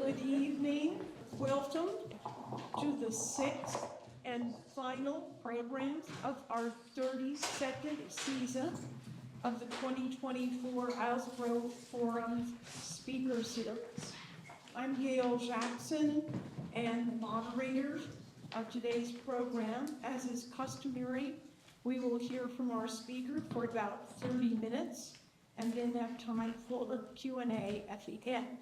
Good evening. Welcome to the sixth and final program of our 32nd season of the 2024 Islesboro Forum Speaker Series. I'm Gail Jackson, and the moderator of today's program. As is customary, we will hear from our speaker for about 30 minutes and then have time for a Q&A at the end.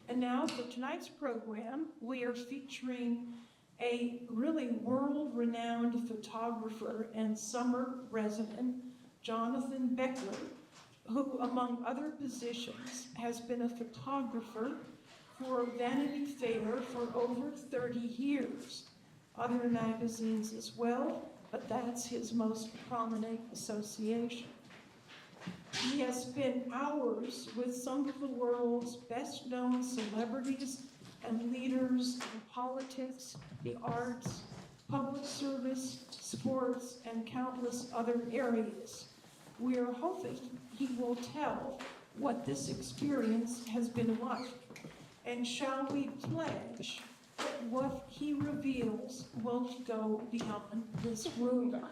And now for tonight's program, we are featuring a really world-renowned photographer and summer resident, Jonathan Becker, who, among other positions, has been a photographer for Vanity Fair for over 30 years. Other magazines as well, but that's his most prominent association. He has spent hours with some of the world's best-known celebrities and leaders in politics, the arts, public service, sports, and countless other areas. We are hoping he will tell what this experience has been like. And shall we pledge that what he reveals won't go beyond this room?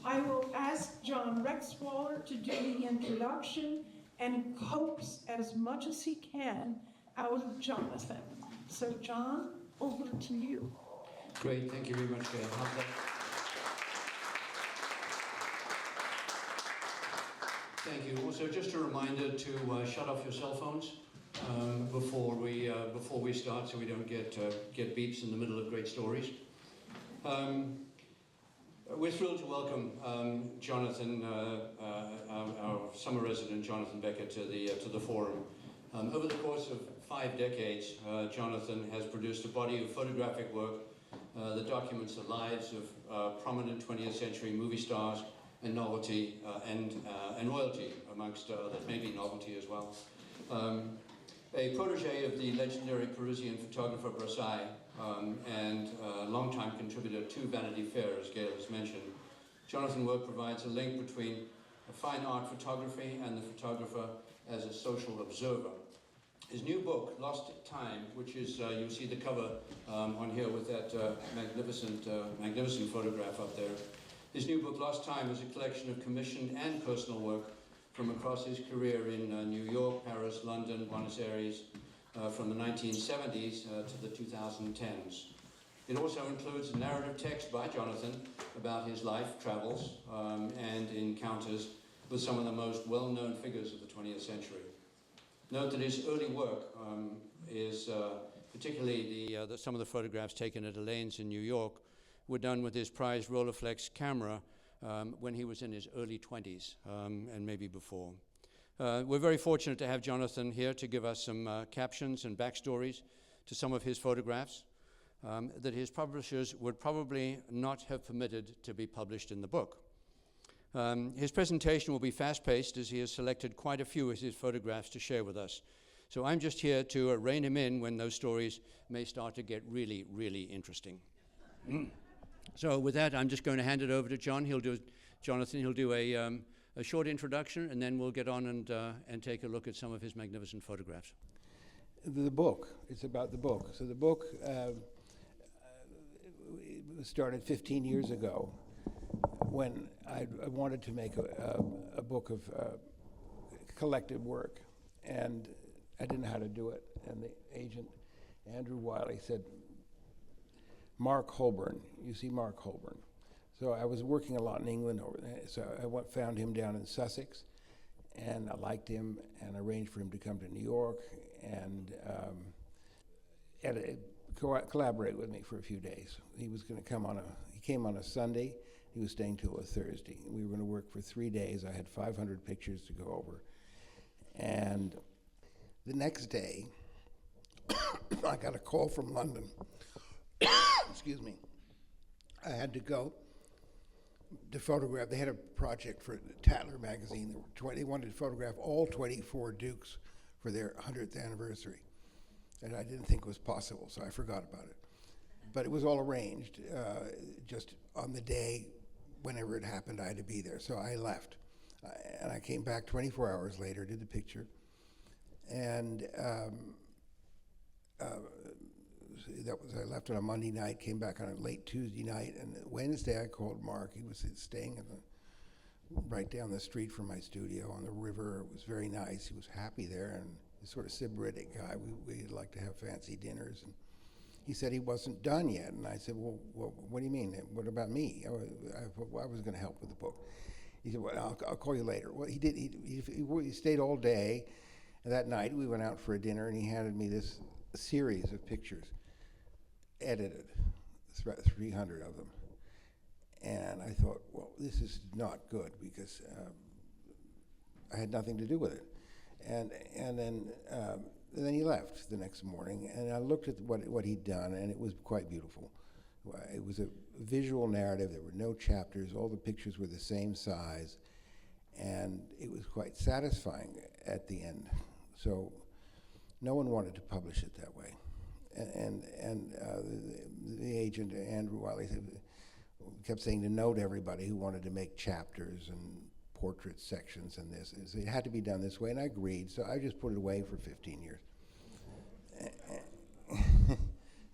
I will ask John Rexwaller to do the introduction and coax as much as he can out of Jonathan. So John, over to you. Great, thank you very much, Gail. Thank you. Also, just a reminder to shut off your cell phones before we start, so we don't get beeps in the middle of great stories. We're thrilled to welcome Jonathan, our summer resident, Jonathan Becker, to the forum. Over the course of 5 decades, Jonathan has produced a body of photographic work that documents the lives of prominent 20th century movie stars and novelty and royalty, amongst others, maybe novelty as well. A protege of the legendary Parisian photographer Brassai and longtime contributor to Vanity Fair, as Gail has mentioned, Jonathan's work provides a link between fine art photography and the photographer as a social observer. His new book, Lost Time, which is, you'll see the cover on here with that magnificent photograph up there. His new book, Lost Time, is a collection of commissioned and personal work from across his career in New York, Paris, London, Buenos Aires, from the 1970s to the 2010s. It also includes a narrative text by Jonathan about his life, travels, and encounters with some of the most well-known figures of the 20th century. Note that his early work is, particularly some of the photographs taken at Elaine's in New York, were done with his prized Rolleiflex camera when he was in his early 20s and maybe before. We're very fortunate to have Jonathan here to give us some captions and backstories to some of his photographs that his publishers would probably not have permitted to be published in the book. His presentation will be fast-paced as he has selected quite a few of his photographs to share with us. So I'm just here to rein him in when those stories may start to get really, really interesting. So with that, I'm just going to hand it over to John. Jonathan, he'll do a short introduction, and then we'll get on and take a look at some of his magnificent photographs. The book, it's about the book. So the book started 15 years ago when I wanted to make a book of collected work, and I didn't know how to do it. And the agent, Andrew Wiley, said, Mark Holborn, you see Mark Holborn. So I was working a lot in England over there, so I found him down in Sussex, and I liked him, and arranged for him to come to New York and collaborate with me for a few days. He was going to come he came on a Sunday. He was staying till a Thursday. We were going to work for 3 days. I had 500 pictures to go over. And the next day, I got a call from London. Excuse me. I had to go to photograph. They had a project for Tatler magazine. They wanted to photograph all 24 Dukes for their 100th anniversary. And I didn't think it was possible, so I forgot about it. But it was all arranged. Just on the day, whenever it happened, I had to be there. So I left. And I came back 24 hours later, did the picture. And I left on a Monday night, came back on a late Tuesday night, and Wednesday I called Mark. He was staying right down the street from my studio on the river. It was very nice. He was happy there, and he's sort of sybaritic guy. We'd like to have fancy dinners, and he said he wasn't done yet. And I said, well, what do you mean? What about me? I was going to help with the book. He said, well, I'll call you later. Well, he did. He stayed all day. And that night we went out for a dinner, and he handed me this series of pictures, edited, 300 of them. And I thought, well, this is not good, because I had nothing to do with it. And then he left the next morning, and I looked at what he'd done, and it was quite beautiful. It was a visual narrative. There were no chapters. All the pictures were the same size, and it was quite satisfying at the end. So no one wanted to publish it that way. And the agent, Andrew Wiley, kept saying to note everybody who wanted to make chapters and portrait sections and this. It had to be done this way, and I agreed. So I just put it away for 15 years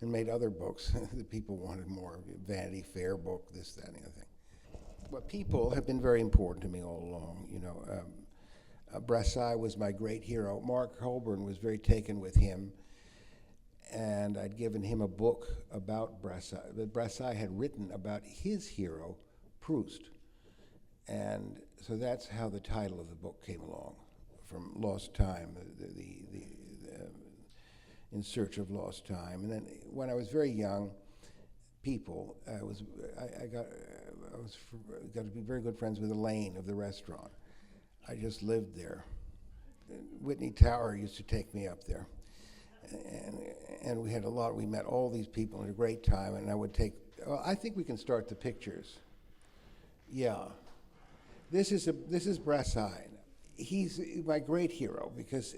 and made other books that people wanted more. Vanity Fair book, this, that, and the other thing. But people have been very important to me all along. You know, Brassai was my great hero. Mark Holborn was very taken with him, and I'd given him a book about Brassai that Brassai had written about his hero, Proust. And so that's how the title of the book came along, from Lost Time, In Search of Lost Time. And then when I was very young, I got to be very good friends with Elaine of the restaurant. I just lived there. Whitney Tower used to take me up there. And we met all these people in a great time, and I think we can start the pictures. Yeah. This is Brassai. He's my great hero, because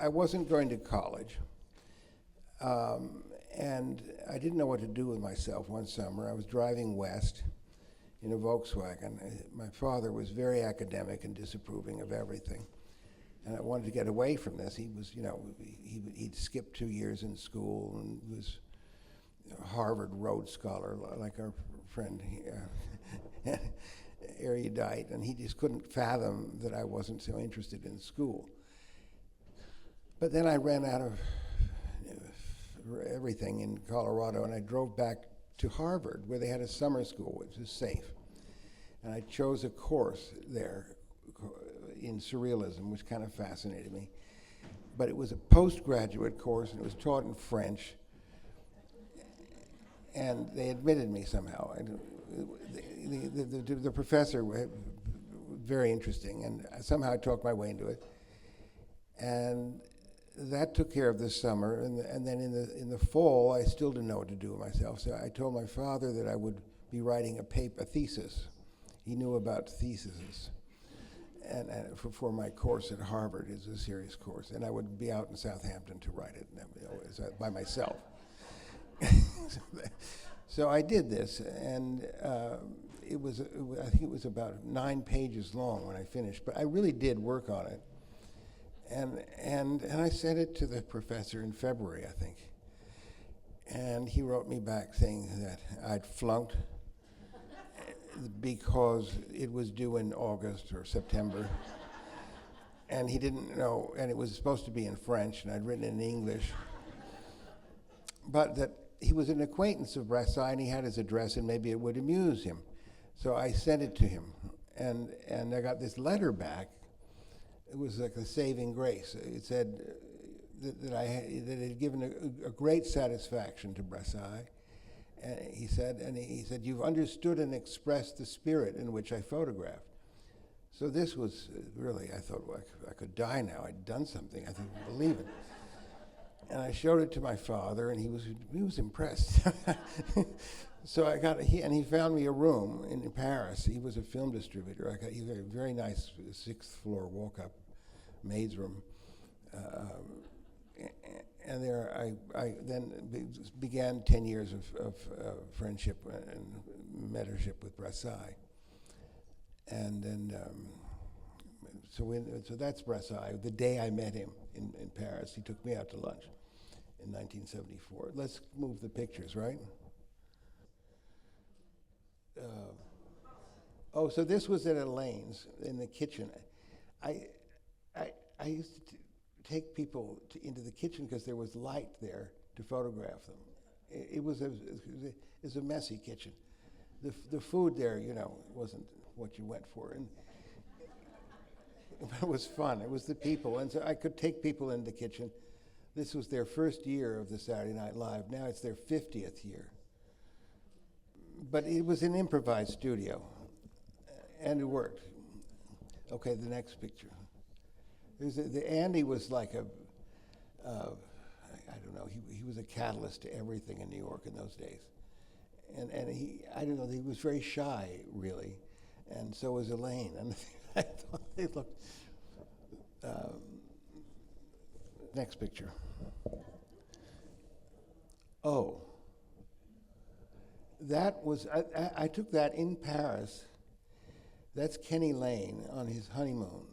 I wasn't going to college, and I didn't know what to do with myself one summer. I was driving west in a Volkswagen. My father was very academic and disapproving of everything, and I wanted to get away from this. He was, he'd skipped 2 years in school and was a Harvard Rhodes Scholar, like our friend erudite, and he just couldn't fathom that I wasn't so interested in school. But then I ran out of everything in Colorado, and I drove back to Harvard, where they had a summer school, which was safe. And I chose a course there in surrealism, which kind of fascinated me. But it was a postgraduate course, and it was taught in French, and they admitted me somehow. The professor was very interesting, and somehow I talked my way into it. And that took care of this summer, and then in the fall, I still didn't know what to do with myself. So I told my father that I would be writing a thesis. He knew about theses, and for my course at Harvard. It's a serious course, and I would be out in Southampton to write it, by myself. So I did this, and I think it was about 9 pages long when I finished, but I really did work on it. And I sent it to the professor in February, I think. And he wrote me back saying that I'd flunked because it was due in August or September. And he didn't know, and it was supposed to be in French, and I'd written it in English. But that he was an acquaintance of Brassai, and he had his address, and maybe it would amuse him. So I sent it to him, and I got this letter back. It was like a saving grace. It said that it had given a great satisfaction to Brassai. And he said, you've understood and expressed the spirit in which I photographed. So this was really, I thought, well, I could die now. I'd done something. I couldn't believe it. And I showed it to my father, and he was impressed. So he found me a room in Paris. He was a film distributor. He had a very nice 6th floor walk-up maid's room. And there I then began 10 years of friendship and mentorship with Brassai. And then, so that's Brassai. The day I met him in Paris, he took me out to lunch. in 1974. Let's move the pictures, right? Oh, so this was at Elaine's in the kitchen. I, I used to take people into the kitchen because there was light there to photograph them. It was a messy kitchen. The food there, you know, wasn't what you went for, and it was fun. It was the people, and so I could take people in the kitchen. This was their first year of the Saturday Night Live. Now it's their 50th year. But it was an improvised studio, and it worked. Okay, the next picture. Andy was like I don't know, he was a catalyst to everything in New York in those days. And I don't know, he was very shy, really, and so was Elaine. And I thought they looked. Next picture. Oh, that was, I took that in Paris. That's Kenny Lane on his honeymoon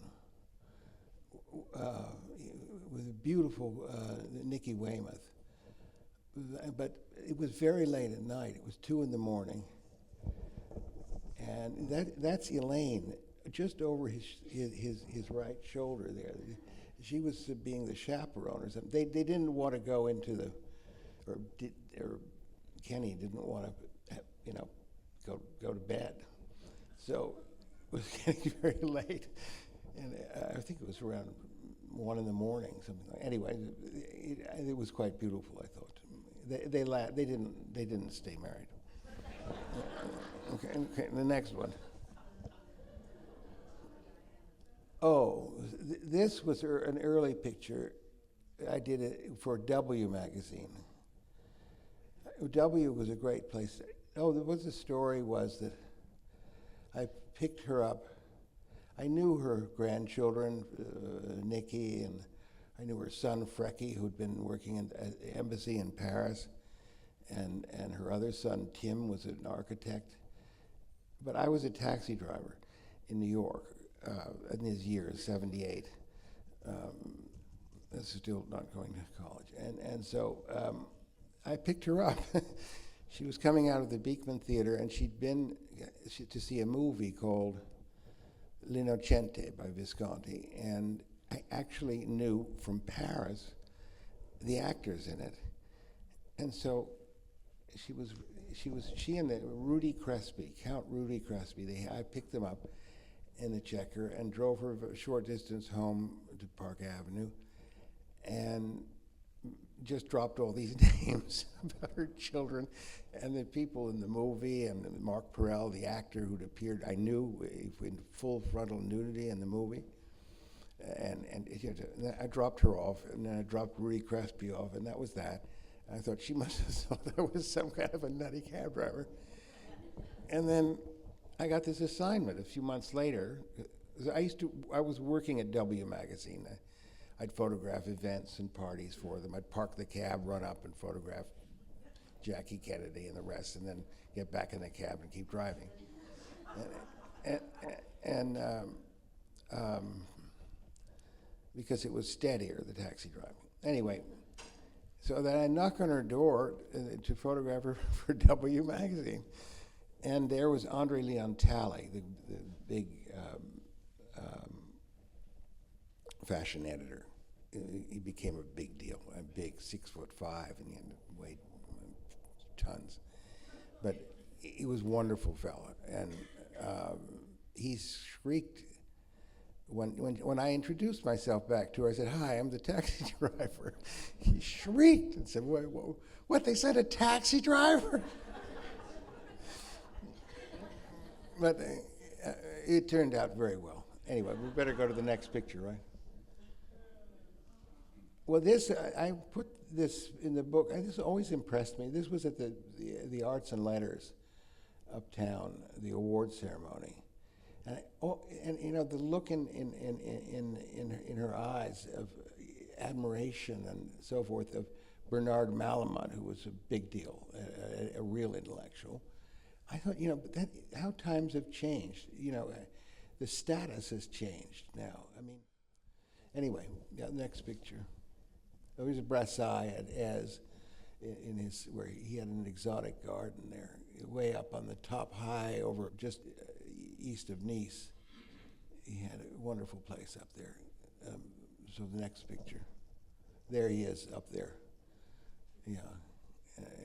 with a beautiful Nikki Weymouth. But it was very late at night. It was 2 in the morning. And that's Elaine, just over his right shoulder there. She was being the chaperone or something. They didn't want to go into the, or Kenny didn't want to, you know, go to bed. So it was getting very late, and I think it was around 1 in the morning, something like. Anyway, it was quite beautiful. I thought they didn't stay married. Okay, the next one. Oh, this was an early picture. I did it for W magazine. W was a great place. Oh, the story was that I picked her up. I knew her grandchildren, Nikki, and I knew her son, Frecky, who'd been working at the embassy in Paris, and her other son, Tim, was an architect. But I was a taxi driver in New York in his years, 78. Still not going to college. And so I picked her up. She was coming out of the Beekman Theater, and she'd been to see a movie called L'Innocente by Visconti, and I actually knew from Paris the actors in it. And so she and Rudy Crespi, Count Rudy Crespi, I picked them up in the Checker and drove her a short distance home to Park Avenue, and just dropped all these names about her children and the people in the movie, and Mark Perel, the actor who'd appeared, I knew in full frontal nudity in the movie. And I dropped her off, and then I dropped Rudy Crespi off, and that was that. And I thought she must have thought I was some kind of a nutty cab driver. And then I got this assignment a few months later. I was working at W magazine. I'd photograph events and parties for them. I'd park the cab, run up and photograph Jackie Kennedy and the rest, and then get back in the cab and keep driving. Because it was steadier, the taxi driving. Anyway, so then I knock on her door to photograph her for W magazine, and there was Andre Leon Talley, the big fashion editor. He became a big deal, a big 6'5", and he weighed tons. But he was a wonderful fella, and he shrieked when I introduced myself back to her. I said, "Hi, I'm the taxi driver." He shrieked and said, "What? They said a taxi driver?" But it turned out very well. Anyway, we better go to the next picture, right? Well, I put this in the book. This always impressed me. This was at the Arts and Letters uptown, the award ceremony, and you know the look in her eyes of admiration and so forth of Bernard Malamud, who was a big deal, a real intellectual. I thought, you know, how times have changed. You know, the status has changed now. I mean, anyway, next picture. There was a Brassai at Ez, in his, where he had an exotic garden there, way up on the top high over just east of Nice. He had a wonderful place up there. So the next picture, there he is up there. Yeah,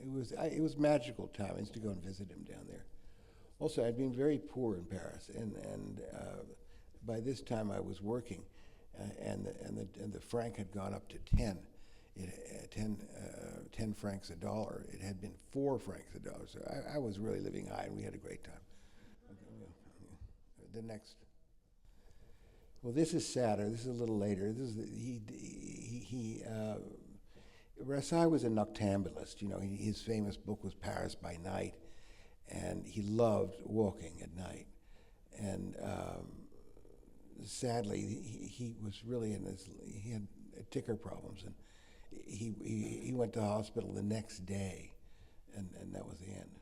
it was magical time. I used to go and visit him down there. Also, I'd been very poor in Paris, and by this time I was working, and the franc had gone up to 10. 10 francs a dollar. It had been 4 francs a dollar. So I was really living high, and we had a great time. The next. Well, this is sadder. This is a little later. This is Brassai was a noctambulist. You know, his famous book was Paris by Night, and he loved walking at night. And sadly, he was really he had ticker problems, and he went to the hospital the next day, and that was the end.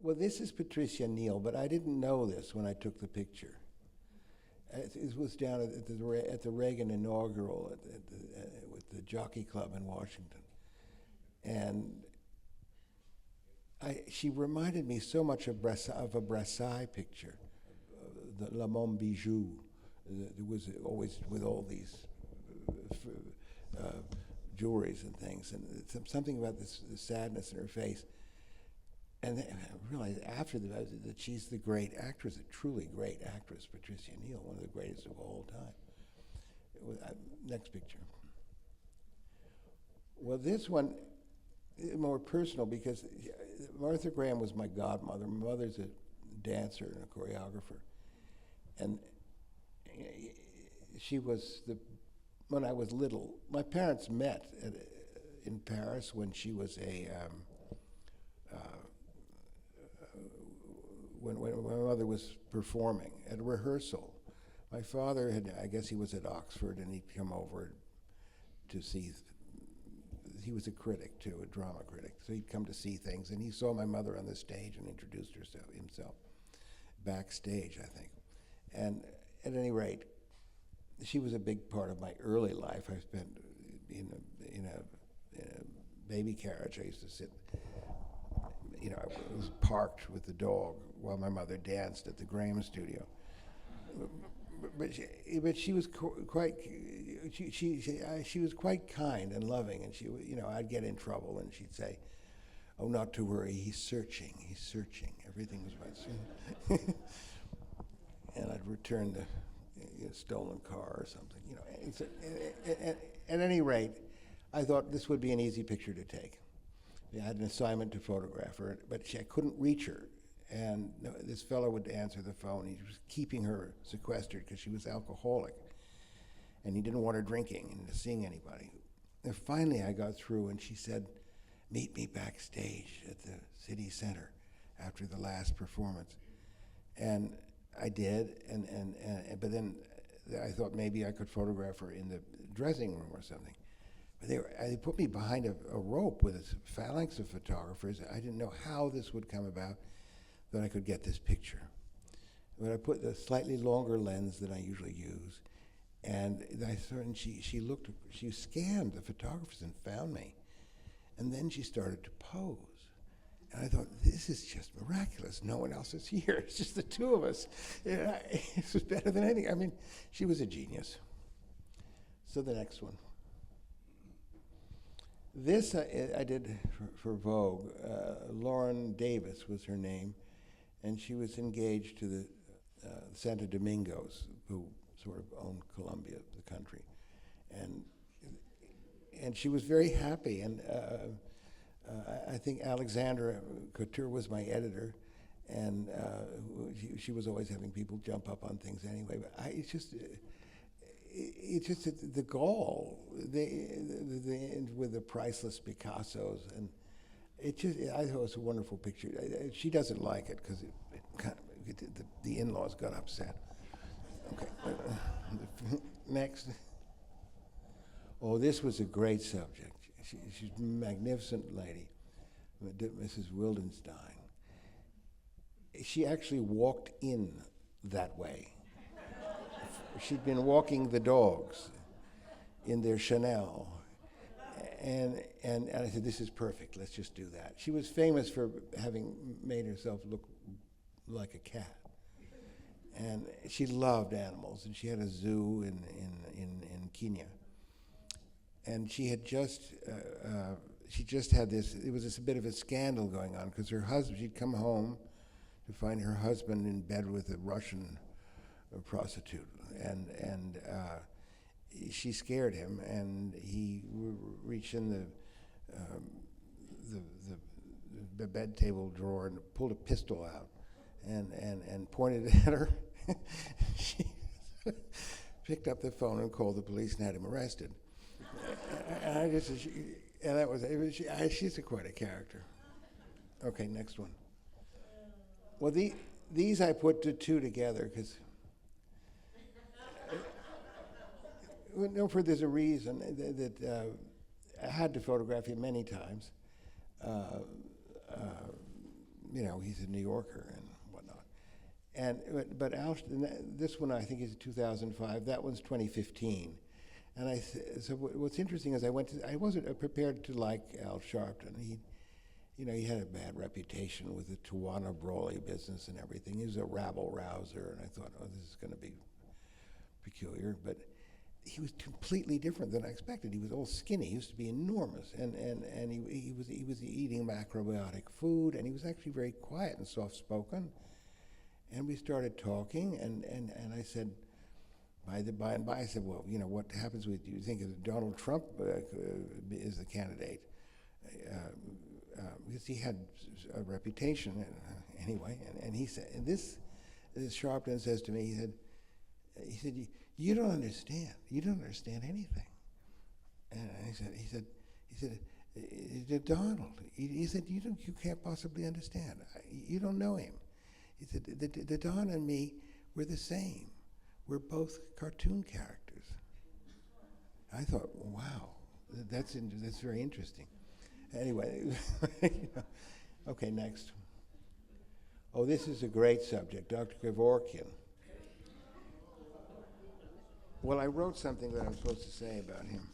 Well, this is Patricia Neal, but I didn't know this when I took the picture. It was down at the Reagan inaugural with the Jockey Club in Washington, and she reminded me so much of a Brassai picture, the La Monde Bijou. It was always with all these jewelries and things, and something about the sadness in her face. And I realized after that she's the great actress, a truly great actress, Patricia Neal, one of the greatest of all time. Next picture. Well, this one is more personal because Martha Graham was my godmother. My mother's a dancer and a choreographer. And she was when I was little, my parents met in Paris when she was when my mother was performing at a rehearsal. My father I guess he was at Oxford, and he'd come over to see, he was a critic too, a drama critic, so he'd come to see things, and he saw my mother on the stage and introduced himself backstage, I think. And at any rate, she was a big part of my early life. I spent in a baby carriage. I used to sit, I was parked with the dog while my mother danced at the Graham studio. But she was she was quite kind and loving, and I'd get in trouble, and she'd say, "Oh, not to worry, he's searching. Everything was about." And I'd return the stolen car or something, At any rate, I thought this would be an easy picture to take. I had an assignment to photograph her, but I couldn't reach her. And this fellow would answer the phone. He was keeping her sequestered because she was alcoholic, and he didn't want her drinking and seeing anybody. And finally, I got through, and she said, "Meet me backstage at the city center after the last performance." And I did, but then I thought maybe I could photograph her in the dressing room or something. But they put me behind a rope with a phalanx of photographers. I didn't know how this would come about, that I could get this picture. But I put the slightly longer lens than I usually use, and she scanned the photographers and found me. And then she started to pose. And I thought, this is just miraculous. No one else is here. It's just the two of us. This was better than anything. I mean, she was a genius. So the next one. This I did for Vogue. Lauren Davis was her name, and she was engaged to the Santo Domingos, who sort of owned Colombia, the country. And she was very happy, and I think Alexandra Couture was my editor, and she was always having people jump up on things anyway. But it's just the gall, with the priceless Picassos, and I thought it was a wonderful picture. She doesn't like it because the in-laws got upset. Okay, next. Oh, this was a great subject. She's a magnificent lady, Mrs. Wildenstein. She actually walked in that way she'd been walking the dogs in their Chanel. And I said, this is perfect, let's just do that. She was famous for having made herself look like a cat. And she loved animals, and she had a zoo in Kenya. And she had just had this, it was this bit of a scandal going on, because her husband, she'd come home to find her husband in bed with a Russian prostitute. And she scared him, and he reached in the bed table drawer and pulled a pistol out and pointed it at her. She picked up the phone and called the police and had him arrested. And I just, and that was, she's quite a character. Okay, next one. Well, these I put the two together because, there's a reason that I had to photograph him many times. He's a New Yorker and whatnot. But this one I think is 2005. That one's 2015. And so what's interesting is I wasn't prepared to like Al Sharpton. He had a bad reputation with the Tawana Brawley business and everything. He was a rabble-rouser, and I thought, oh, this is going to be peculiar. But he was completely different than I expected. He was all skinny. He used to be enormous, and he was eating macrobiotic food, and he was actually very quiet and soft-spoken. And we started talking, and I said, by and by, I said, well, what happens with, do you think Donald Trump is the candidate? Because he had a reputation anyway, and he said, and this Sharpton says to me, he said, you don't understand. You don't understand anything. And he said, Donald. He said, you can't possibly understand. You don't know him. He said, the Don and me, we're the same. We're both cartoon characters. I thought, wow, that's very interesting. Anyway, okay, next. Oh, this is a great subject, Dr. Kevorkian. Well, I wrote something that I'm supposed to say about him.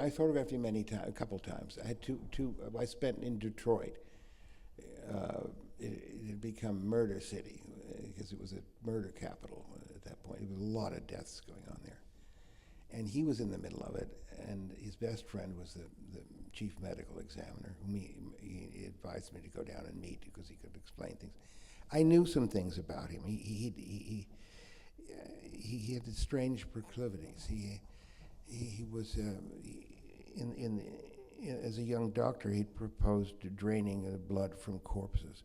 I photographed him a couple times. I had two. I spent in Detroit. It had become Murder City because it was a murder capital at that point. There was a lot of deaths going on there, and he was in the middle of it. And his best friend was the chief medical examiner, whom he advised me to go down and meet because he could explain things. I knew some things about him. He had strange proclivities. He was as a young doctor, he'd proposed draining the blood from corpses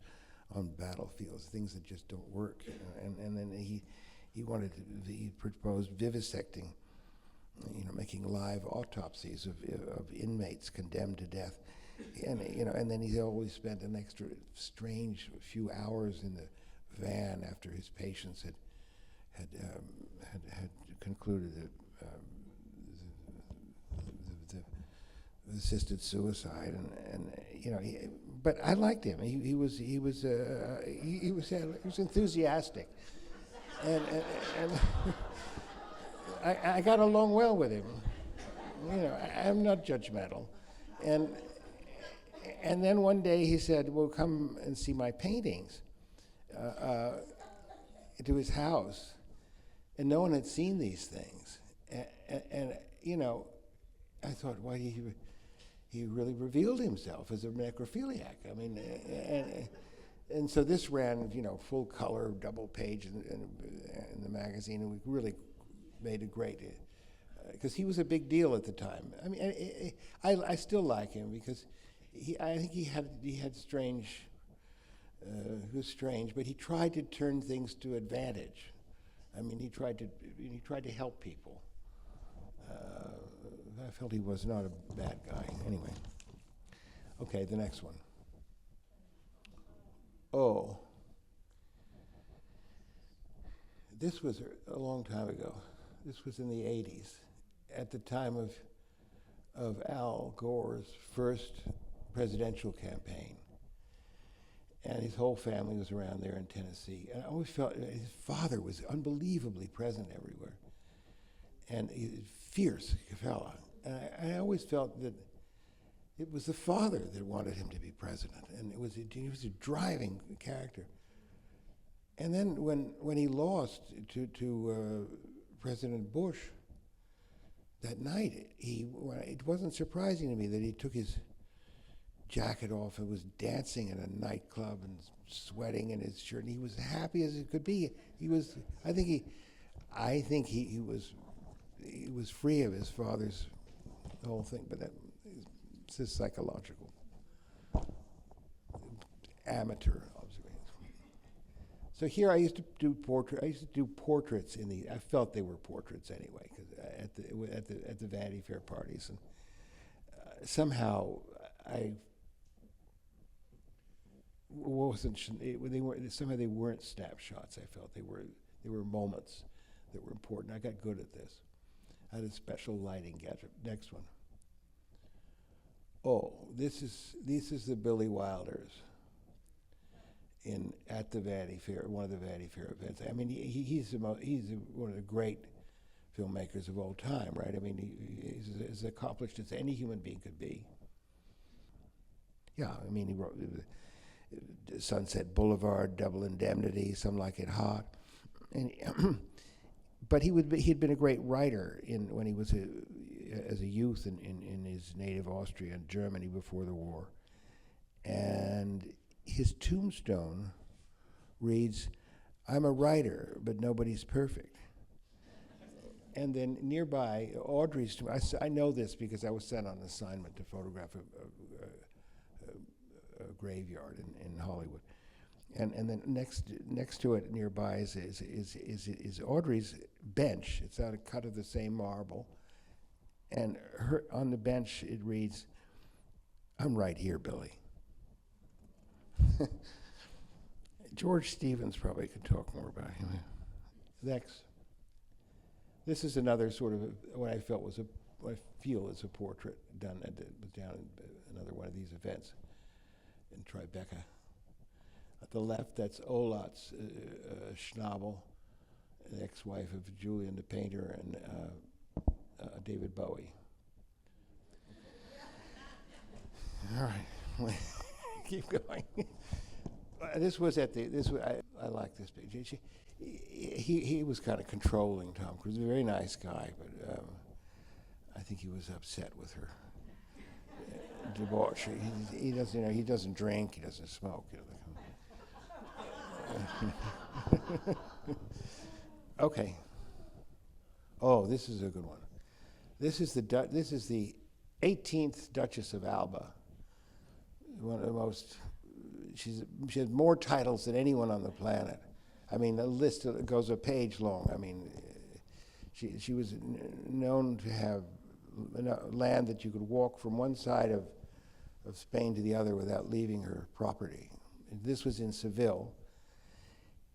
on battlefields, things that just don't work. And then he proposed vivisecting, making live autopsies of inmates condemned to death. And then he always spent an extra strange few hours in the van after his patients had concluded that the assisted suicide, but I liked him. He was enthusiastic, and I got along well with him. I'm not judgmental, and then one day he said, "Well, come and see my paintings," to his house, and no one had seen these things, and I thought, why he really revealed himself as a necrophiliac. I mean, and so this ran, full color, double page in the magazine, and we really made a great, because he was a big deal at the time. I mean, I still like him because I think he had strange, he was strange, but he tried to turn things to advantage. I mean, he tried to help people. I felt he was not a bad guy. Anyway. Okay, the next one. Oh. This was a long time ago. This was in the 80s, at the time of Al Gore's first presidential campaign. and his whole family was around there in Tennessee. And I always felt his father was unbelievably present everywhere, and he's a fierce fella. And I always felt that it was the father that wanted him to be president, and he was a driving character. And then when he lost to President Bush that night, it wasn't surprising to me that he took his jacket off and was dancing in a nightclub and sweating in his shirt, and he was happy as it could be. I think he was free of his father's whole thing, but it's just psychological, amateur observation. So here I used to do portraits I felt they were portraits anyway, because at the Vanity Fair parties, and somehow I they weren't snapshots. I felt they were moments that were important. I got good at this. I had a special lighting gadget. Next one. Oh, this is the Billy Wilders at the Vanity Fair, one of the Vanity Fair events. I mean, he's one of the great filmmakers of all time, right? I mean, he's as accomplished as any human being could be. Yeah, I mean, he wrote Sunset Boulevard, Double Indemnity, Some Like It Hot, and but he'd been a great writer when he was as a youth in his native Austria and Germany before the war, and his tombstone reads, "I'm a writer, but nobody's perfect." And then nearby, Audrey's tomb. I know this because I was sent on assignment to photograph a graveyard in Hollywood, and then next to it nearby is Audrey's bench. It's out of cut of the same marble, and on the bench it reads, "I'm right here, Billy." George Stevens probably could talk more about him. Next. This is another sort of what I feel is a portrait down in another one of these events in Tribeca. At the left, that's Olat's Schnabel, the ex-wife of Julian the painter, and David Bowie. All right, keep going. This was at the. I like this picture. He was kind of controlling Tom Cruise. A very nice guy, but I think he was upset with her. Debauchery. He doesn't. He doesn't drink. He doesn't smoke. Okay. Oh, this is a good one. This is the 18th Duchess of Alba. One of the most. She has more titles than anyone on the planet. I mean, the list goes a page long. I mean, she was known to have land that you could walk from one side of Spain to the other without leaving her property. This was in Seville.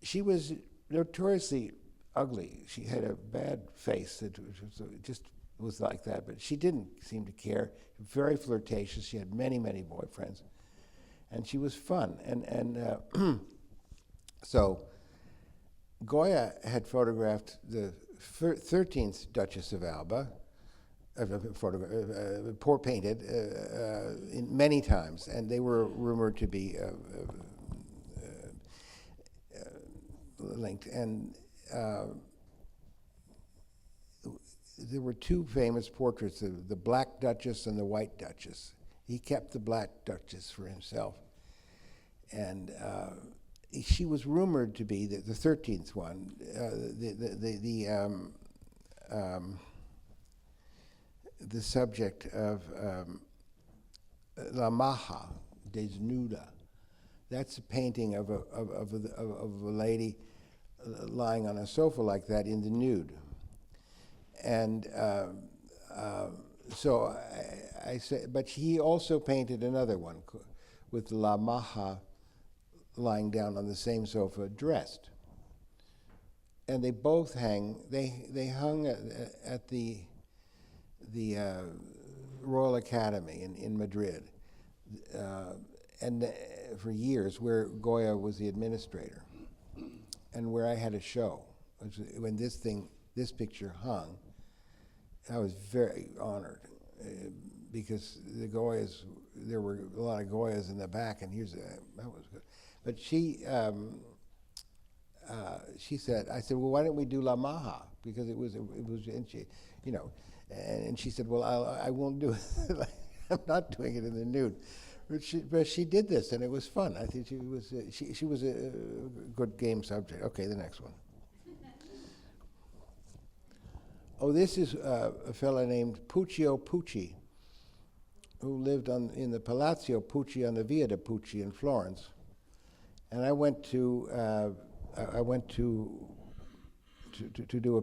She was notoriously ugly. She had a bad face that just was like that, but she didn't seem to care. Very flirtatious. She had many, many boyfriends. And she was fun. And so Goya had photographed the 13th Duchess of Alba, painted many times, and they were rumored to be linked. And there were two famous portraits, the Black Duchess and the White Duchess. He kept the Black Duchess for himself. And she was rumored to be the 13th one, the subject of La Maja Desnuda. That's a painting of a lady lying on a sofa like that in the nude. And so I say, but he also painted another one with La Maja lying down on the same sofa, dressed. And they both hung. They hung at the Royal Academy in Madrid, for years, where Goya was the administrator, and where I had a show. When this picture hung, I was very honored because the Goyas, there were a lot of Goyas in the back, and that was good. But she said, I said, well, why don't we do La Maja? Because it was, and she, you know, and she said, well, I won't do it. I'm not doing it in the nude. But she did this, and it was fun. I think she was a good game subject. Okay, the next one. Oh, this is a fellow named Puccio Pucci, who lived in the Palazzo Pucci on the Via de Pucci in Florence. And I went to do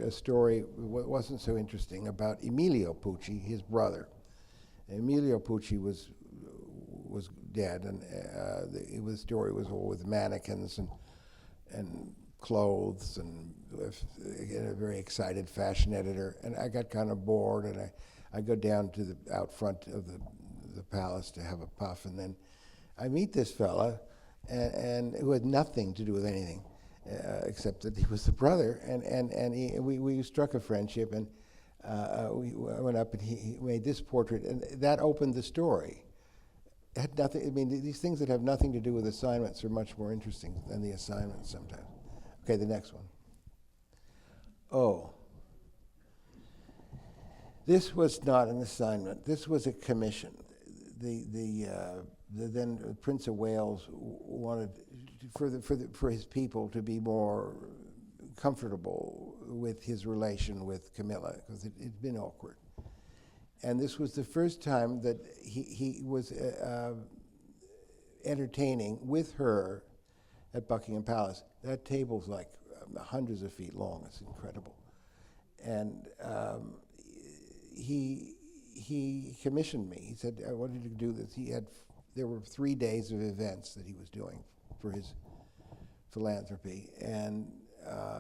a story that wasn't so interesting about Emilio Pucci, his brother. Emilio Pucci was dead, and the story was all with mannequins and clothes and a very excited fashion editor. And I got kind of bored, and I go down to the out front of the palace to have a puff, and then I meet this fella, and who had nothing to do with anything, except that he was the brother, and we struck a friendship, and I went up and he made this portrait, and that opened the story. It had nothing. I mean, these things that have nothing to do with assignments are much more interesting than the assignments sometimes. Okay, the next one. Oh. This was not an assignment. This was a commission. The then Prince of Wales wanted for his people to be more comfortable with his relation with Camilla, because it'd been awkward. And this was the first time that he was entertaining with her at Buckingham Palace. That table's like hundreds of feet long. It's incredible. And he commissioned me. He said, I wanted to do this. There were 3 days of events that he was doing for his philanthropy, and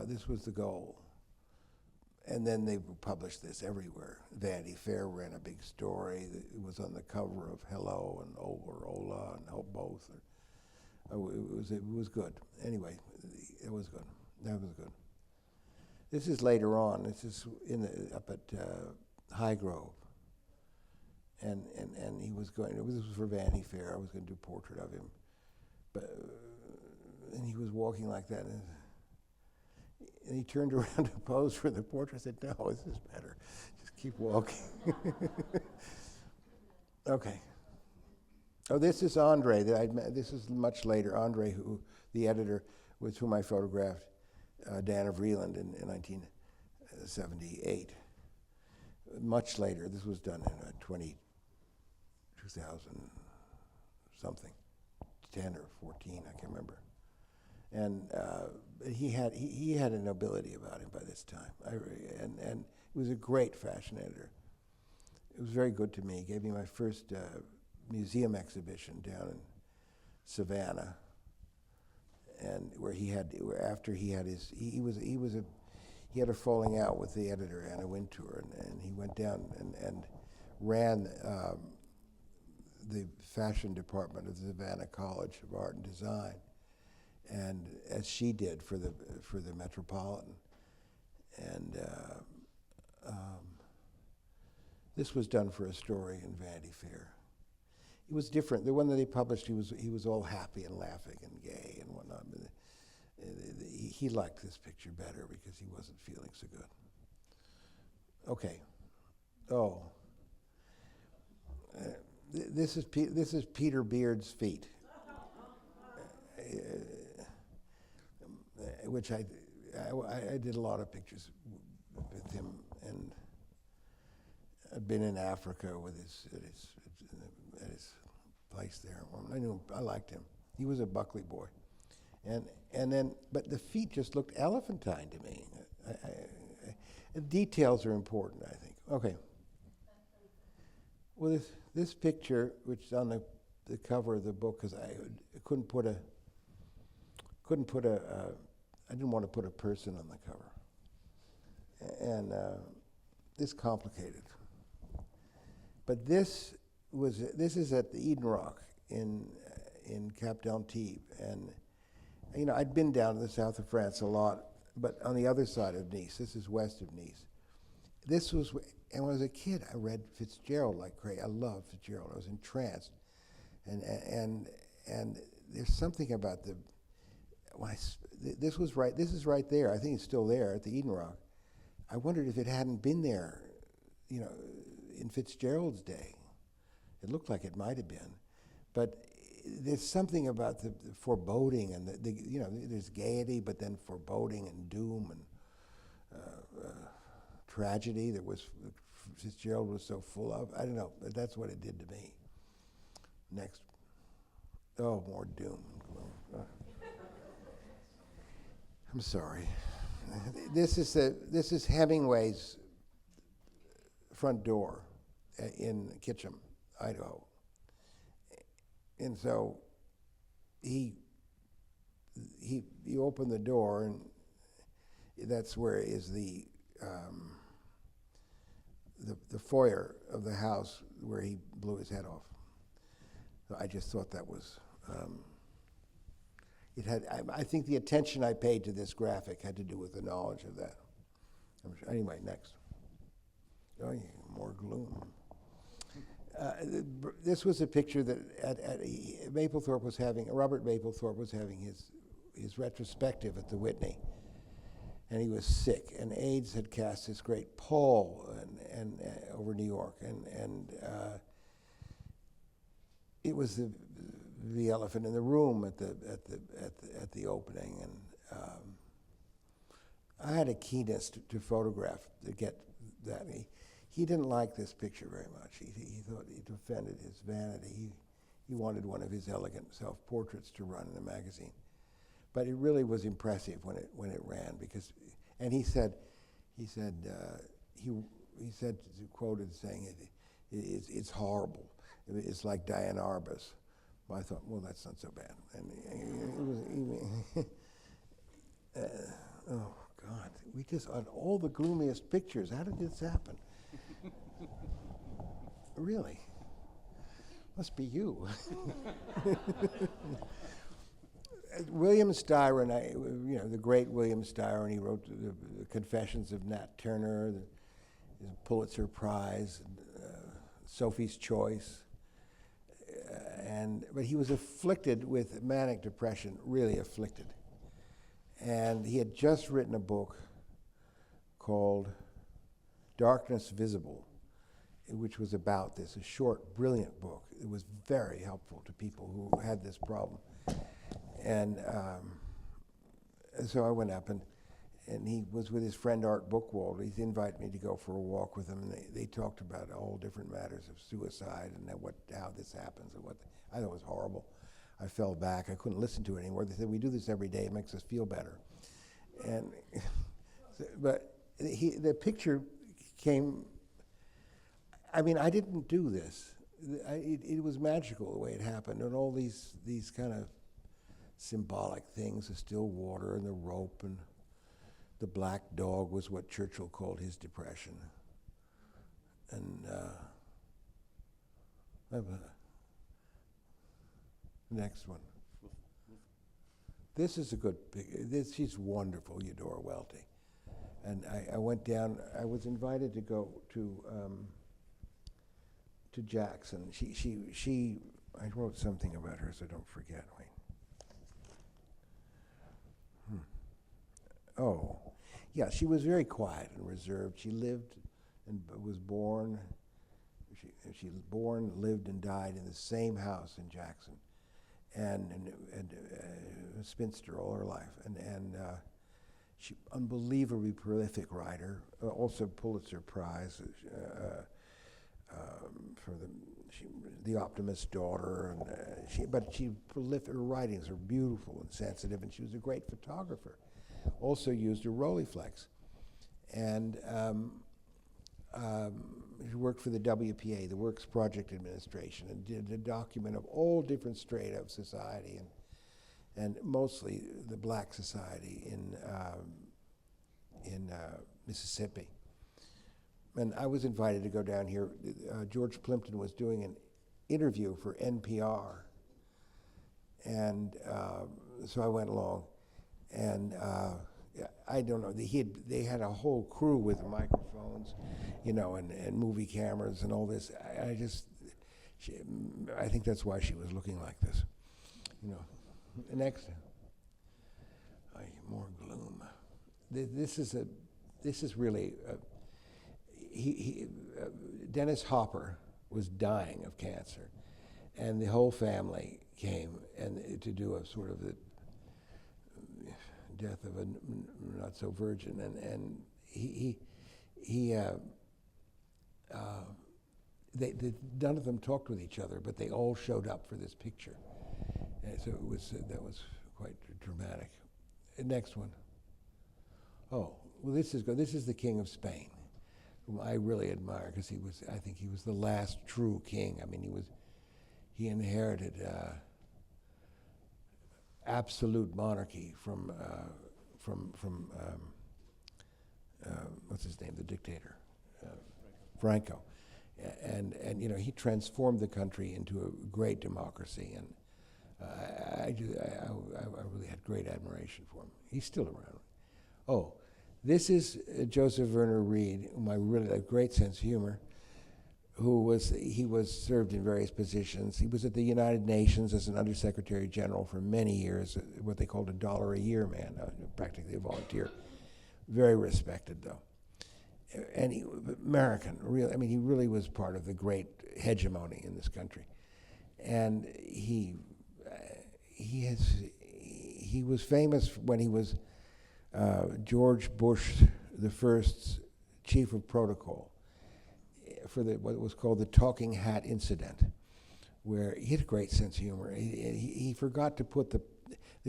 this was the goal. And then they published this everywhere. Vanity Fair ran a big story. It was on the cover of Hello and Ola and both. It was good. Anyway, it was good. That was good. This is later on. This is up at Highgrove. And he was going. This was for Vanity Fair. I was going to do a portrait of him, and he was walking like that, and he turned around to pose for the portrait. I said, "No, this is better. Just keep walking." Okay. Oh, this is Andre. This is much later. Andre, who the editor with whom I photographed Dan of Vreeland in 1978. Much later. This was done in 2000 something, 10 or 14, I can't remember. And he had a nobility about him by this time. And he was a great fashion editor. It was very good to me. He gave me my first museum exhibition down in Savannah, and where he had a falling out with the editor, Anna Wintour, and he went down and ran the fashion department of the Savannah College of Art and Design, and as she did for the Metropolitan, and this was done for a story in Vanity Fair. It was different. The one that he published, he was all happy and laughing and gay and whatnot. He liked this picture better because he wasn't feeling so good. Okay. Oh. This is Peter Beard's feet, which I did a lot of pictures with him, and I've been in Africa with at his place there. I liked him. He was a Buckley boy, and then but the feet just looked elephantine to me. The details are important, I think. Okay. Well, this picture, which is on the cover of the book, because I didn't want to put a person on the cover, and it's complicated. But this is at the Eden Rock in in Cap d'Antibes, and you know, I'd been down to the south of France a lot, but on the other side of Nice. This is west of Nice. This was, and when I was a kid, I read Fitzgerald like crazy. I loved Fitzgerald. I was entranced, and there's something about the. This was right. This is right there. I think it's still there at the Eden Rock. I wondered if it hadn't been there, you know, in Fitzgerald's day. It looked like it might have been, but there's something about the foreboding and the you know, there's gaiety, but then foreboding and doom and tragedy that was Fitzgerald was so full of. I don't know, but that's what it did to me. Next. Oh, more doom and gloom. I'm sorry. This is Hemingway's front door in Kitchum, Idaho. And so he opened the door, and that's where is the foyer of the house where he blew his head off. So I just thought that was it had. I think the attention I paid to this graphic had to do with the knowledge of that. Anyway, next. Oh, yeah, more gloom. This was a picture that Mapplethorpe was having. Robert Mapplethorpe was having his retrospective at the Whitney, and he was sick. And AIDS had cast this great pall and over New York, and it was the elephant in the room at the opening. And I had a keenness to photograph to get that. He didn't like this picture very much. He thought it offended his vanity. He wanted one of his elegant self-portraits to run in the magazine. But it really was impressive when it ran, because, and he said, quoted saying it's horrible. It's like Diane Arbus. Well, I thought, well, that's not so bad. And it was, oh God, we just on all the gloomiest pictures. How did this happen? Really? Must be you. William Styron, the great William Styron, he wrote the Confessions of Nat Turner, the Pulitzer Prize, Sophie's Choice, but he was afflicted with manic depression, really afflicted. And he had just written a book called Darkness Visible, which was about this, a short, brilliant book. It was very helpful to people who had this problem. And so I went up, and he was with his friend Art Buchwald. He invited me to go for a walk with him, and they talked about all different matters of suicide and how this happens and I thought it was horrible. I fell back. I couldn't listen to it anymore. They said, we do this every day. It makes us feel better. And but the picture came. I mean, I didn't do this. It was magical the way it happened, and all these kind of symbolic things, the still water and the rope, and the black dog was what Churchill called his depression. And next one. This is a good picture. She's wonderful, Eudora Welty. And I went down. I was invited to go to Jackson. I wrote something about her, so don't forget. Wait. Oh, yeah, she was very quiet and reserved. She lived and was born. She lived, and died in the same house in Jackson, and a spinster all her life. And she unbelievably prolific writer, also Pulitzer Prize for the Optimist's Daughter, and her writings are beautiful and sensitive, and she was a great photographer. Also used a Rolleiflex, and she worked for the WPA, the Works Project Administration, and did a document of all different strata of society, and mostly the black society in Mississippi. And I was invited to go down here. George Plimpton was doing an interview for NPR, And so I went along, and I don't know. They had a whole crew with microphones, you know, and movie cameras and all this. I think that's why she was looking like this, you know. Next, more gloom. This is really. Dennis Hopper was dying of cancer, and the whole family came and to do a sort of the death of a not so virgin, and none of them talked with each other, but they all showed up for this picture, and so that was quite dramatic. Next one. Oh, well, this is the King of Spain, whom I really admire because I think he was the last true king. I mean, he inherited absolute monarchy from what's his name, the dictator, Franco, and you know, he transformed the country into a great democracy, and I really had great admiration for him. He's still around. Oh, this is Joseph Werner Reed, whom I really have great sense of humor. He was served in various positions. He was at the United Nations as an Undersecretary General for many years, what they called $1 a year man, practically a volunteer. Very respected, though. And American, really. I mean, he really was part of the great hegemony in this country. And he was famous when he was George Bush the First's chief of protocol for what was called the Talking Hat Incident, where he had a great sense of humor. He forgot to put the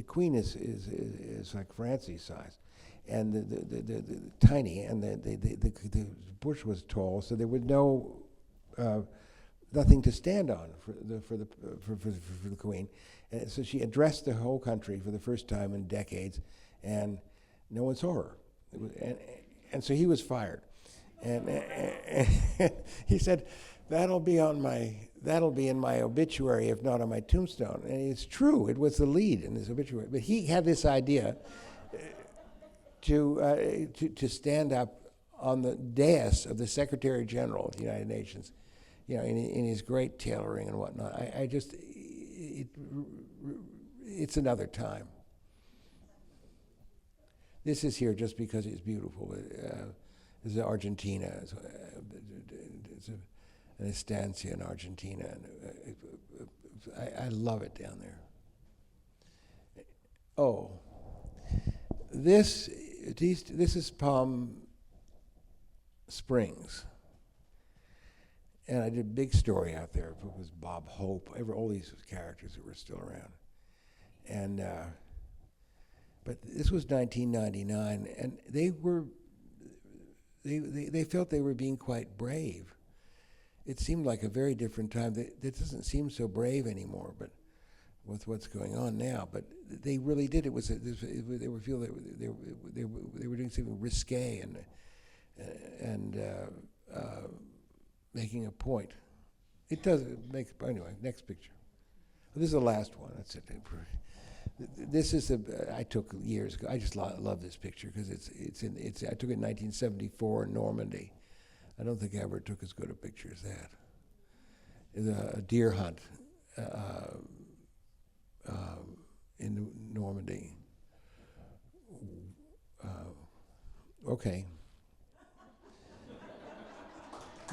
Queen is like Francie's size, and the tiny, and the Bush was tall, so there was nothing to stand on for the Queen, and so she addressed the whole country for the first time in decades, and no one saw her, and so he was fired. And he said, that'll be in my obituary, if not on my tombstone. And it's true, it was the lead in his obituary. But he had this idea to stand up on the dais of the Secretary General of the United Nations, you know, in his great tailoring and whatnot. It's another time. This is here just because it's beautiful. This is Argentina. It's an estancia in Argentina. And I love it down there. Oh, this is Palm Springs. And I did a big story out there. It was Bob Hope, all these characters that were still around. And but this was 1999, and they felt they were being quite brave. It seemed like a very different time. It doesn't seem so brave anymore, but with what's going on now. But they really did. They were feel they were doing something risque and making a point. It does make anyway. Next picture. This is the last one. That's it. This is I took years ago. I just love this picture because I took it in 1974 in Normandy. I don't think I ever took as good a picture as that. It's a deer hunt in Normandy. Okay.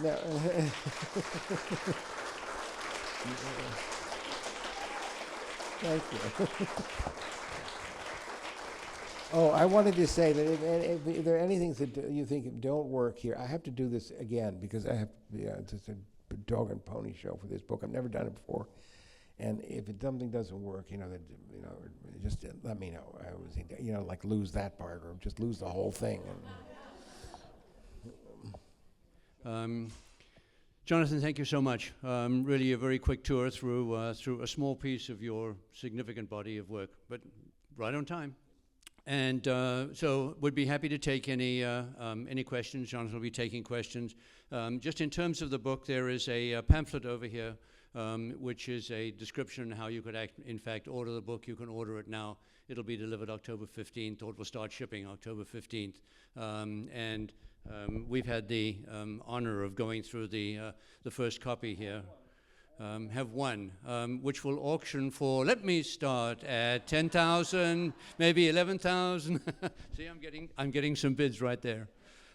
Now. Thank you. Oh, I wanted to say that if there are any things that you think don't work here, I have to do this again because I have just a dog and pony show for this book. I've never done it before, and if something doesn't work, just let me know. I was, like lose that part or just lose the whole thing. Jonathan, thank you so much. Really a very quick tour through a small piece of your significant body of work, but right on time. And so would be happy to take any questions. Jonathan will be taking questions. Just in terms of the book, there is a pamphlet over here which is a description how you could in fact order the book. You can order it now. It'll be delivered October 15th, or it will start shipping October 15th. We've had the honor of going through the first copy here. Have one, which will auction for, let me start at 10,000, maybe 11,000. See, I'm getting some bids right there.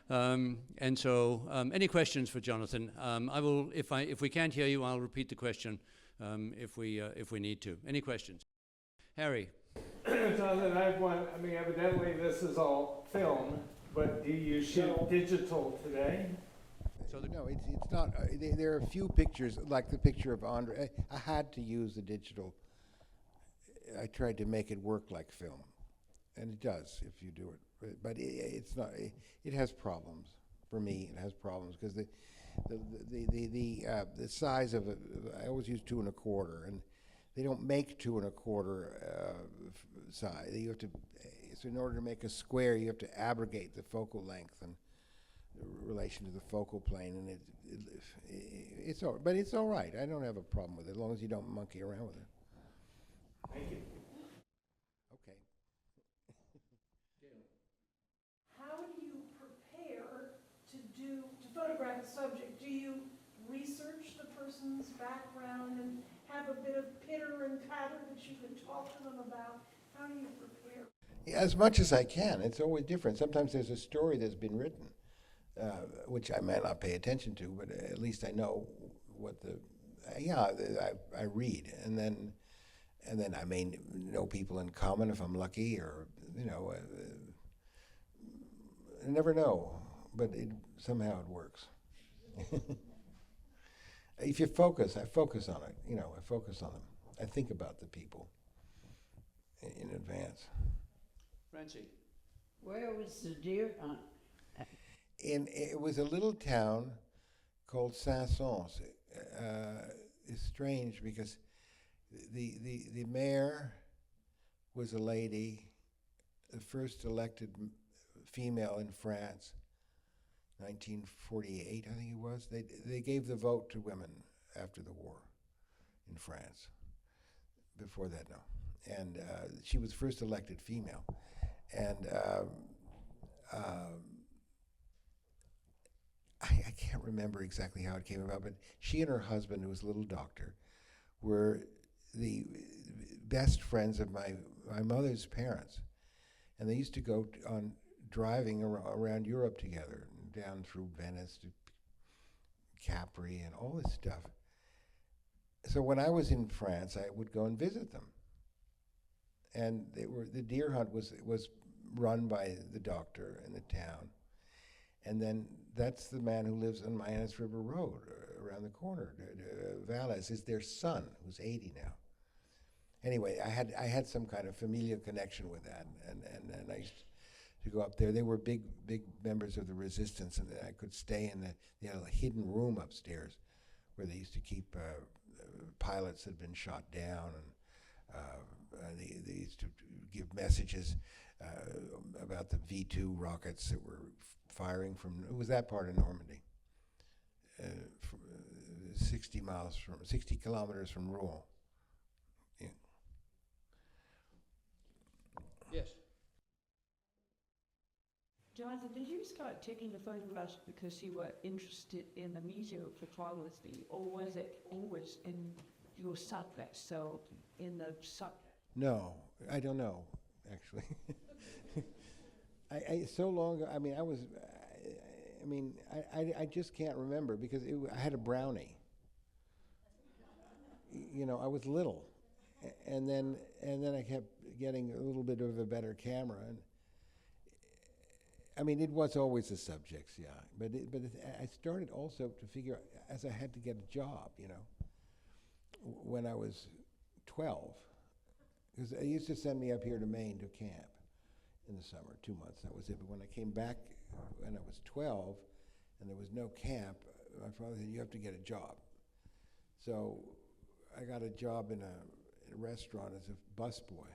And so, any questions for Jonathan? I will, if we can't hear you, I'll repeat the question if we need to. Any questions? Harry. Jonathan, I have one. I mean, evidently this is all film, but do you shoot digital today? So no, it's not. There are a few pictures, like the picture of Andre. I had to use the digital. I tried to make it work like film, and it does if you do it. But it's not. It has problems. For me, it has problems because the size of it. I always use 2 1/4, and they don't make 2 1/4 size. You have to. So in order to make a square, you have to abrogate the focal length and relation to the focal plane, and it's all, but it's all right. I don't have a problem with it as long as you don't monkey around with it. Thank you. Okay. How do you prepare to photograph a subject? Do you research the person's background and have a bit of pitter and patter that you can talk to them about? How do you prepare? Yeah, as much as I can. It's always different. Sometimes there's a story that's been written, which I may not pay attention to, but at least I know what the. I read, and then I may know people in common if I'm lucky, or I never know, but somehow it works. If you focus, I focus on it. I focus on them. I think about the people in advance. Francie. Where was the deer hunt? It was a little town called Saint-Saëns. It's strange because the mayor was a lady, the first elected female in France, 1948, I think it was. They gave the vote to women after the war in France. Before that, no. And she was first elected female. And I can't remember exactly how it came about, but she and her husband, who was a little doctor, were the best friends of my mother's parents. And they used to go on driving around Europe together, down through Venice to Capri and all this stuff. So when I was in France, I would go and visit them. And the deer hunt was run by the doctor in the town. And then that's the man who lives on Mianus River Road, around the corner. Valles is their son, who's 80 now. Anyway, I had some kind of familial connection with that, and I used to go up there. They were big members of the resistance, and I could stay in they had a hidden room upstairs where they used to keep pilots that had been shot down, and they used to give messages about the V-2 rockets that were firing from, it was that part of Normandy, 60 kilometers from Rouen. Yeah. Yes. Jonathan, did you start taking the photographs because you were interested in the media photography, or was it always in your subject, so in the subject? No, I don't know, actually. So long ago, I just can't remember because I had a Brownie. I was little, and then I kept getting a little bit of a better camera, and it was always the subjects, yeah. But I started also to figure, as I had to get a job, when I was 12, because they used to send me up here to Maine to camp in the summer, 2 months, that was it. But when I came back when I was 12 and there was no camp, my father said, you have to get a job. So I got a job in a restaurant as a busboy.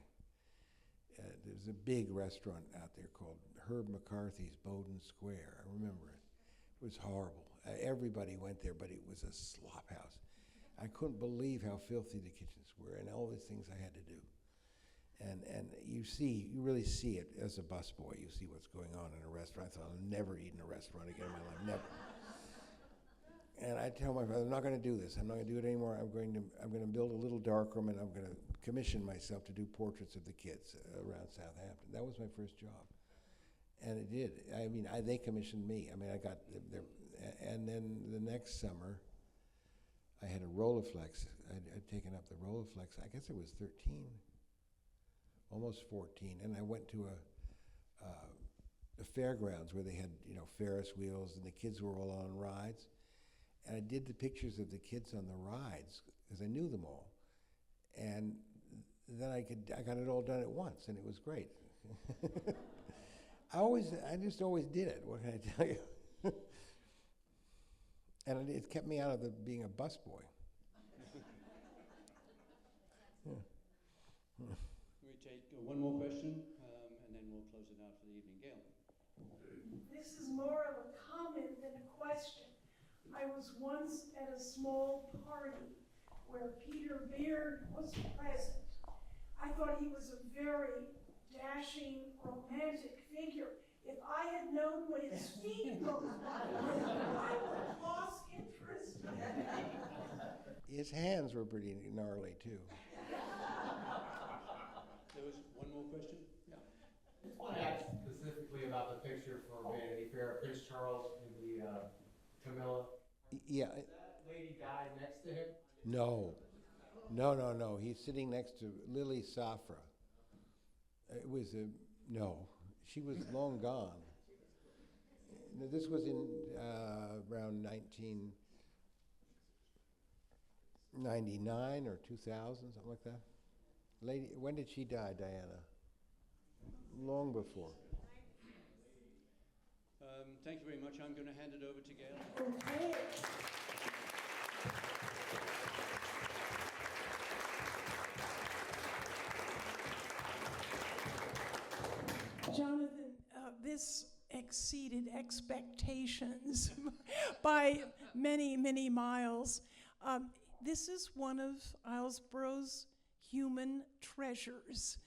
There's a big restaurant out there called Herb McCarthy's Bowden Square. I remember it. It was horrible. Everybody went there, but it was a slop house. couldn't believe how filthy the kitchens were and all these things I had to do. And you really see it as a busboy. You see what's going on in a restaurant. I thought, I'll never eat in a restaurant again in my life, never. And I tell my father, I'm not going to do this. I'm not going to do it anymore. I'm going to build a little darkroom, and I'm going to commission myself to do portraits of the kids around Southampton. That was my first job, and it did. I mean, they commissioned me. I mean, I got there, and then the next summer, I had a Rolleiflex. I'd taken up the Rolleiflex. I guess I was 13, almost 14, and I went to a fairgrounds where they had, you know, Ferris wheels, and the kids were all on rides. And I did the pictures of the kids on the rides because I knew them all, and then I got it all done at once, and it was great. I just always did it. What can I tell you? And it kept me out of being a busboy. Yeah. We take one more question, and then we'll close it out for the evening. Gail. This is more of a comment than a question. I was once at a small party where Peter Beard was present. I thought he was a very dashing, romantic figure. If I had known what his feet looked like, I would have lost interest. His hands were pretty gnarly, too. There was one more question? Yeah. I want to ask specifically about the picture for Vanity Fair, Prince Charles and the Camilla. Yeah. That lady died next to him? No. He's sitting next to Lily Safra. It was no. She was long gone. This was in around 1999 or 2000, something like that. Lady, when did she die, Diana? Long before. Thank you very much. I'm going to hand it over to Gail. Okay. Jonathan, this exceeded expectations by many, many miles. This is one of Islesboro's human treasures.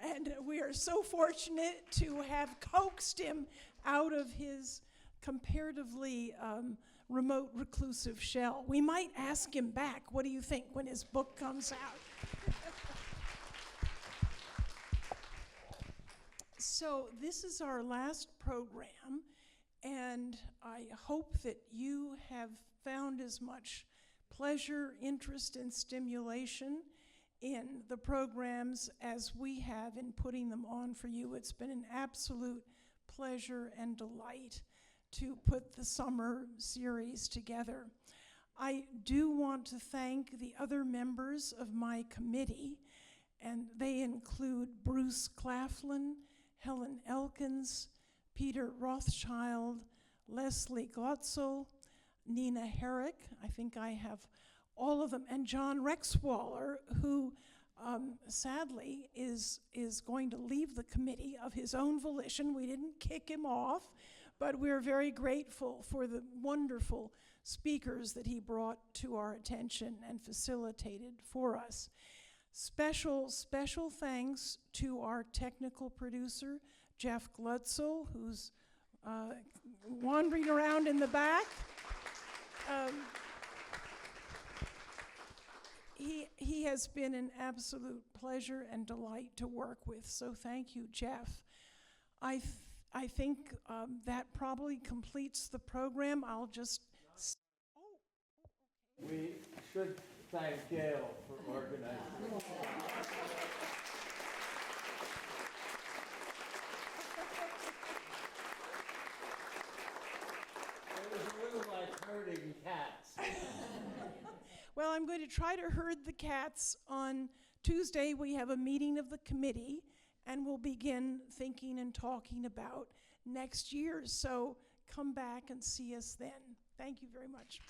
And we are so fortunate to have coaxed him out of his comparatively remote, reclusive shell. We might ask him back, what do you think, when his book comes out? So this is our last program, and I hope that you have found as much pleasure, interest, and stimulation in the programs as we have in putting them on for you. It's been an absolute pleasure and delight to put the summer series together. I do want to thank the other members of my committee, and they include Bruce Claflin, Helen Elkins, Peter Rothschild, Leslie Glotzel, Nina Herrick, I think I have all of them, and John Rexwaller, who sadly is going to leave the committee of his own volition. We didn't kick him off, but we're very grateful for the wonderful speakers that he brought to our attention and facilitated for us. Special thanks to our technical producer, Jeff Glutzel, who's wandering around in the back. He has been an absolute pleasure and delight to work with, so thank you, Jeff. I think that probably completes the program. I'll just... We should thank Gail for organizing. It was a little like herding cats. Well, I'm going to try to herd the cats. On Tuesday, we have a meeting of the committee, and we'll begin thinking and talking about next year. So come back and see us then. Thank you very much.